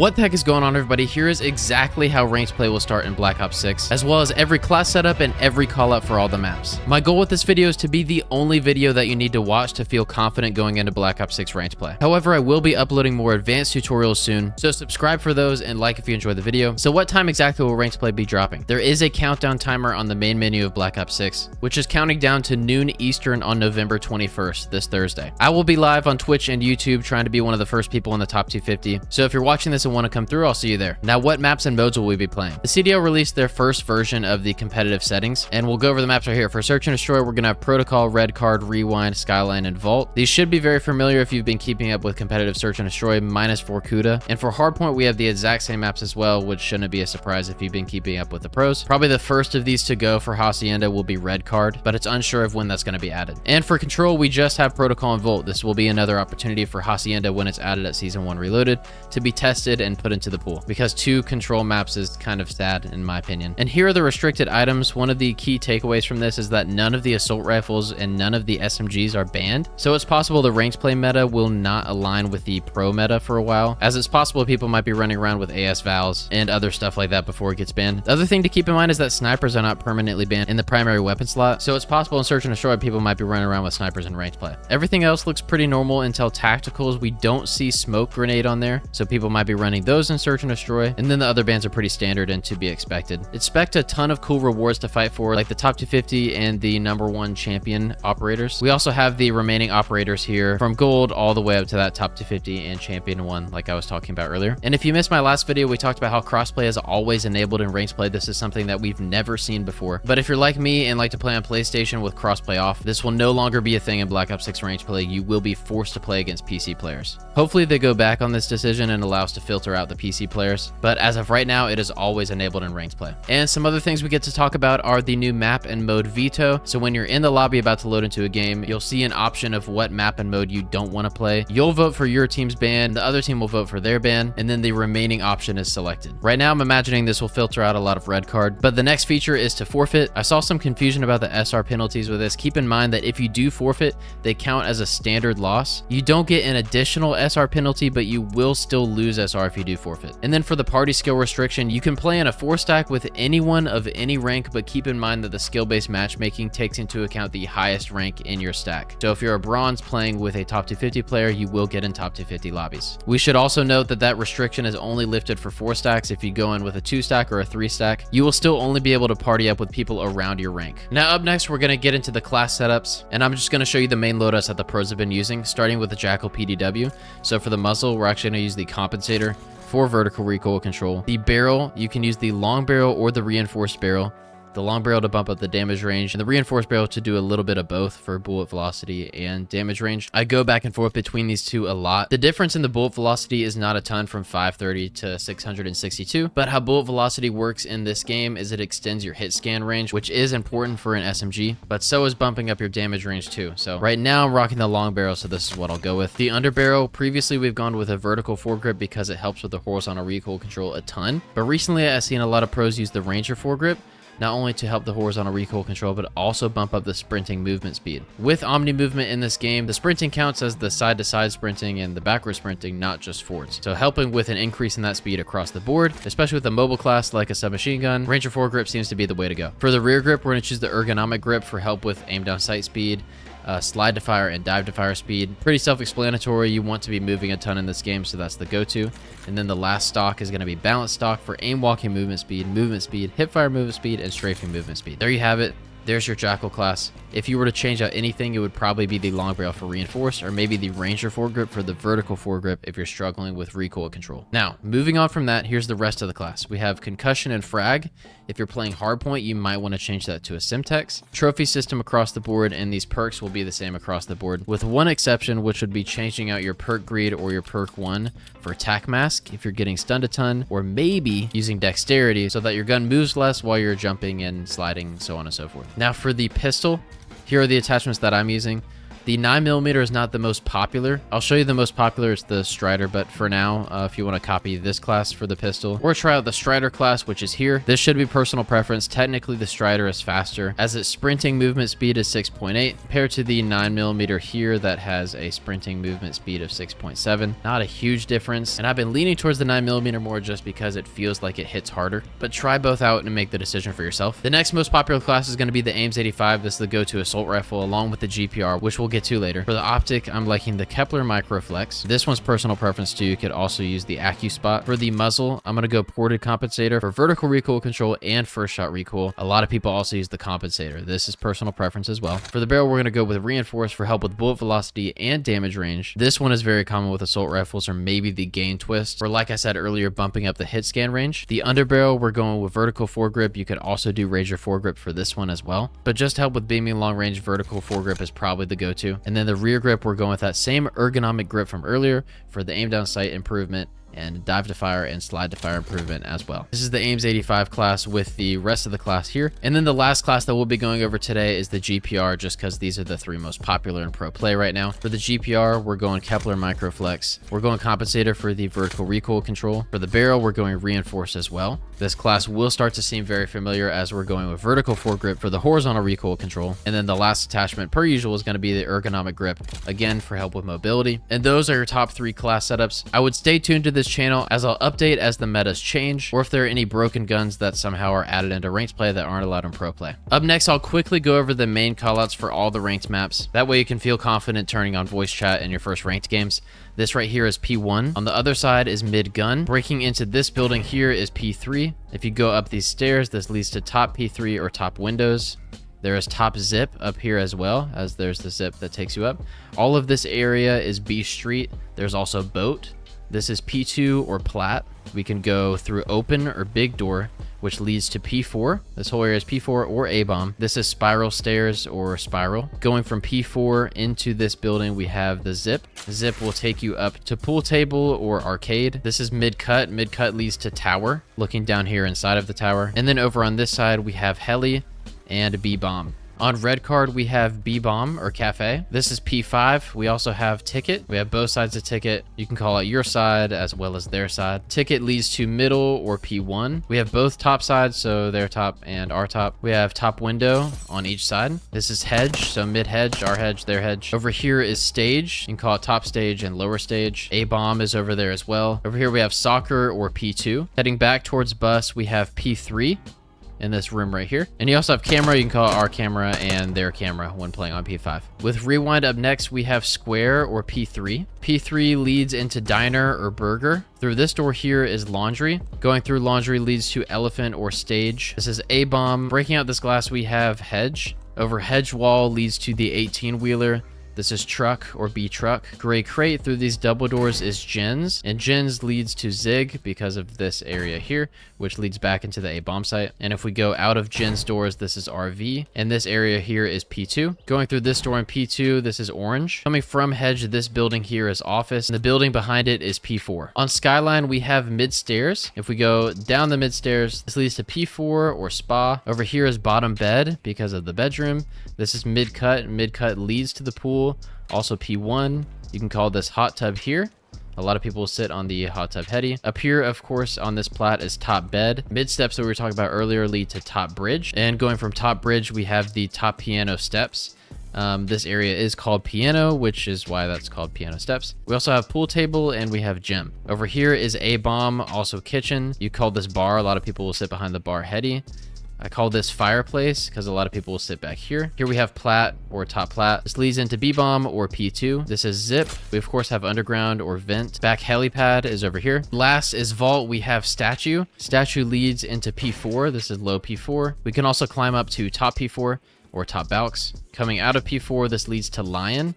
What the heck is going on, everybody? Here is exactly how ranked play will start in Black Ops 6, as well as every class setup and every call out for all the maps. My goal with this video is to be the only video that you need to watch to feel confident going into Black Ops 6 ranked play. However, I will be uploading more advanced tutorials soon, so subscribe for those and like if you enjoy the video. So what time exactly will ranked play be dropping? There is a countdown timer on the main menu of Black Ops 6, which is counting down to noon Eastern on November 21st, this Thursday. I will be live on Twitch and YouTube trying to be one of the first people in the top 250. So if you're watching this and want to come through, I'll see you there. Now, what maps and modes will we be playing? The CDL released their first version of the competitive settings, and we'll go over the maps right here. For Search and Destroy, we're going to have Protocol, Red Card, Rewind, Skyline, and Vault. These should be very familiar if you've been keeping up with competitive Search and Destroy, minus Vorkuta. And for Hardpoint, we have the exact same maps as well, which shouldn't be a surprise if you've been keeping up with the pros. Probably the first of these to go for Hacienda will be Red Card, but it's unsure of when that's going to be added. And for Control, we just have Protocol and Vault. This will be another opportunity for Hacienda when it's added at Season 1 Reloaded to be tested and put into the pool, because 2 Control maps is kind of sad in my opinion. And here are the restricted items. One of the key takeaways from this is that none of the assault rifles and none of the SMGs are banned. So it's possible the ranked play meta will not align with the pro meta for a while, as it's possible people might be running around with AS Vals and other stuff like that before it gets banned. The other thing to keep in mind is that snipers are not permanently banned in the primary weapon slot. So it's possible in Search and Destroy people might be running around with snipers in ranked play. Everything else looks pretty normal until tacticals. We don't see smoke grenade on there, so people might be running those in Search and Destroy. And then the other bans are pretty standard and to be expected. Expect a ton of cool rewards to fight for, like the top 250 and the #1 champion operators. We also have the remaining operators here from gold all the way up to that top 250 and champion 1, like I was talking about earlier. And if you missed my last video, we talked about how crossplay is always enabled in ranked play. This is something that we've never seen before. But if you're like me and like to play on PlayStation with crossplay off, this will no longer be a thing in Black Ops 6 ranked play. You will be forced to play against PC players. Hopefully they go back on this decision and allow us to filter out the PC players, but as of right now, it is always enabled in ranked play. And some other things we get to talk about are the new map and mode veto. So when you're in the lobby about to load into a game, you'll see an option of what map and mode you don't want to play. You'll vote for your team's ban, the other team will vote for their ban, and then the remaining option is selected. Right now, I'm imagining this will filter out a lot of red card, but the next feature is to forfeit. I saw some confusion about the SR penalties with this. Keep in mind that if you do forfeit, they count as a standard loss. You don't get an additional SR penalty, but you will still lose SR if you do forfeit. And then for the party skill restriction, you can play in a 4-stack with anyone of any rank, but keep in mind that the skill-based matchmaking takes into account the highest rank in your stack. So if you're a bronze playing with a top 250 player, you will get in top 250 lobbies. We should also note that that restriction is only lifted for 4-stacks. If you go in with a 2-stack or a 3-stack, you will still only be able to party up with people around your rank. Now up next, we're going to get into the class setups, and I'm just going to show you the main loadouts that the pros have been using, starting with the Jackal PDW. So for the muzzle, we're actually going to use the compensator for vertical recoil control. The barrel, you can use the long barrel or the reinforced barrel. The long barrel to bump up the damage range, and the reinforced barrel to do a little bit of both for bullet velocity and damage range. I go back and forth between these two a lot. The difference in the bullet velocity is not a ton from 530 to 662, but how bullet velocity works in this game is it extends your hit scan range, which is important for an SMG, but so is bumping up your damage range too. So right now I'm rocking the long barrel, so this is what I'll go with. The under barrel, previously we've gone with a vertical foregrip because it helps with the horizontal recoil control a ton, but recently I've seen a lot of pros use the Ranger foregrip, not only to help the horizontal recoil control, but also bump up the sprinting movement speed. With Omni movement in this game, the sprinting counts as the side-to-side sprinting and the backward sprinting, not just forwards. So helping with an increase in that speed across the board, especially with a mobile class like a submachine gun, Ranger foregrip seems to be the way to go. For the rear grip, we're going to choose the ergonomic grip for help with aim down sight speed, slide to fire and dive to fire speed. Pretty self-explanatory. You want to be moving a ton in this game, so that's the go-to. And then the last stock is going to be balance stock for aim walking movement speed, hip fire movement speed, and strafing movement speed. There you have it. There's your Jackal class. If you were to change out anything, it would probably be the long barrel for reinforced, or maybe the Ranger foregrip for the vertical foregrip if you're struggling with recoil control. Now, moving on from that, here's the rest of the class. We have concussion and frag. If you're playing hardpoint, you might want to change that to a Simtex. Trophy system across the board, and these perks will be the same across the board, with one exception, which would be changing out your perk greed or your perk 1 for attack mask if you're getting stunned a ton, or maybe using dexterity so that your gun moves less while you're jumping and sliding, so on and so forth. Now for the pistol, here are the attachments that I'm using. The 9mm is not the most popular. I'll show you the most popular. It's the Strider, but for now, if you want to copy this class for the pistol or try out the Strider class, which is here, this should be personal preference. Technically, the Strider is faster as its sprinting movement speed is 6.8 compared to the 9mm here that has a sprinting movement speed of 6.7. Not a huge difference, and I've been leaning towards the 9mm more just because it feels like it hits harder, but try both out and make the decision for yourself. The next most popular class is going to be the Ames 85. This is the go-to assault rifle along with the GPR, which we'll get to later. For the optic, I'm liking the Kepler Microflex. This one's personal preference too. You could also use the AccuSpot. For the muzzle, I'm going to go ported compensator for vertical recoil control and first shot recoil. A lot of people also use the compensator. This is personal preference as well. For the barrel, we're going to go with reinforced for help with bullet velocity and damage range. This one is very common with assault rifles, or maybe the gain twist, or like I said earlier, bumping up the hit scan range. The underbarrel, we're going with vertical foregrip. You could also do Razor foregrip for this one as well, but just to help with beaming long range, vertical foregrip is probably the go-to. And then the rear grip, we're going with that same ergonomic grip from earlier for the aim down sight improvement and dive to fire and slide to fire improvement as well. This is the Ames 85 class with the rest of the class here. And then the last class that we'll be going over today is the GPR, just because these are the three most popular in pro play right now. For the GPR, we're going Kepler Microflex. We're going compensator for the vertical recoil control. For the barrel, we're going reinforced as well. This class will start to seem very familiar as we're going with vertical foregrip for the horizontal recoil control. And then the last attachment, per usual, is going to be the ergonomic grip, again for help with mobility. And those are your top three class setups. I would stay tuned to this channel as I'll update as the metas change, or if there are any broken guns that somehow are added into ranked play that aren't allowed in pro play. Up next, I'll quickly go over the main callouts for all the ranked maps. That way you can feel confident turning on voice chat in your first ranked games. This right here is P1. On the other side is mid gun. Breaking into this building here is P3. If you go up these stairs, this leads to top P3 or top windows. There is top zip up here as well, as there's the zip that takes you up. All of this area is B Street. There's also boat. This is P2 or plat. We can go through open or big door, which leads to P4. This whole area is P4 or A-bomb. This is spiral stairs or spiral. Going from P4 into this building, we have the zip. Zip will take you up to pool table or arcade. This is mid-cut. Mid-cut leads to tower, looking down here inside of the tower. And then over on this side, we have heli and B-bomb. On red card, we have B-bomb or cafe. This is P5. We also have ticket. We have both sides of ticket. You can call it your side as well as their side. Ticket leads to middle or P1. We have both top sides, so their top and our top. We have top window on each side. This is hedge, so mid hedge, our hedge, their hedge. Over here is stage. You can call it top stage and lower stage. A-bomb is over there as well. Over here we have soccer or P2. Heading back towards bus, we have P3. In this room right here. And you also have camera. You can call it our camera and their camera when playing on P5. With rewind up next, we have square or P3. P3 leads into diner or burger. Through this door here is laundry. Going through laundry leads to elephant or stage. This is A-bomb. Breaking out this glass, we have hedge. Over hedge wall leads to the 18-wheeler. This is truck or B truck. Gray crate through these double doors is gens, and gens leads to zig because of this area here, which leads back into the A-bomb site. And if we go out of gens doors, this is RV, and this area here is P2. Going through this door in P2, this is orange. Coming from hedge, this building here is office, and the building behind it is P4. On skyline, we have mid stairs. If we go down the mid stairs, this leads to P4 or spa. Over here is bottom bed because of the bedroom. This is mid cut. Mid cut leads to the pool. Also P1. You can call this hot tub here. A lot of people sit on the hot tub heady. Up here, of course, on this plat is top bed. Mid steps that we were talking about earlier lead to top bridge. And going from top bridge, we have the top piano steps. This area is called piano, which is why that's called piano steps. We also have pool table and we have gym. Over here is A-bomb, also kitchen. You call this bar. A lot of people will sit behind the bar heady. I call this fireplace because a lot of people will sit back here. Here we have plat or top plat. This leads into B-bomb or P2. This is zip. We of course have underground or vent. Back helipad is over here. Last is vault. We have statue. Statue leads into P4. This is low P4. We can also climb up to top P4 or top balks. Coming out of P4, this leads to lion.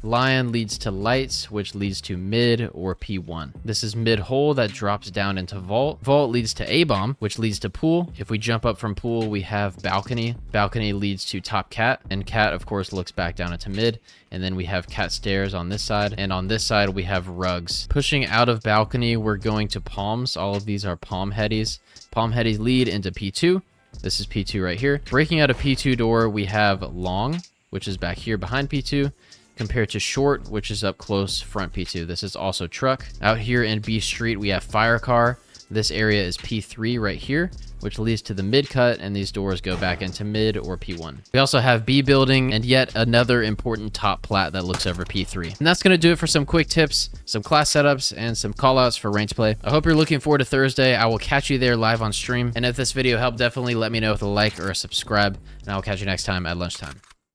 Lion leads to lights, which leads to mid or P1. This is mid hole that drops down into vault. Vault leads to A-bomb, which leads to pool. If we jump up from pool, we have balcony. Balcony leads to top cat, and cat, of course, looks back down into mid. And then we have cat stairs on this side, and on this side we have rugs. Pushing out of balcony, we're going to palms. All of these are palm headies. Palm headies lead into P2. This is P2 right here. Breaking out a P2 door, we have long, which is back here behind P2. compared to short, which is up close, front P2. This is also truck. Out here in B Street, we have fire car. This area is P3 right here, which leads to the mid cut, and these doors go back into mid or P1. We also have B building and yet another important top plat that looks over P3. And that's going to do it for some quick tips, some class setups, and some callouts for range play. I hope you're looking forward to Thursday. I will catch you there live on stream. And if this video helped, definitely let me know with a like or a subscribe, and I will catch you next time at lunchtime.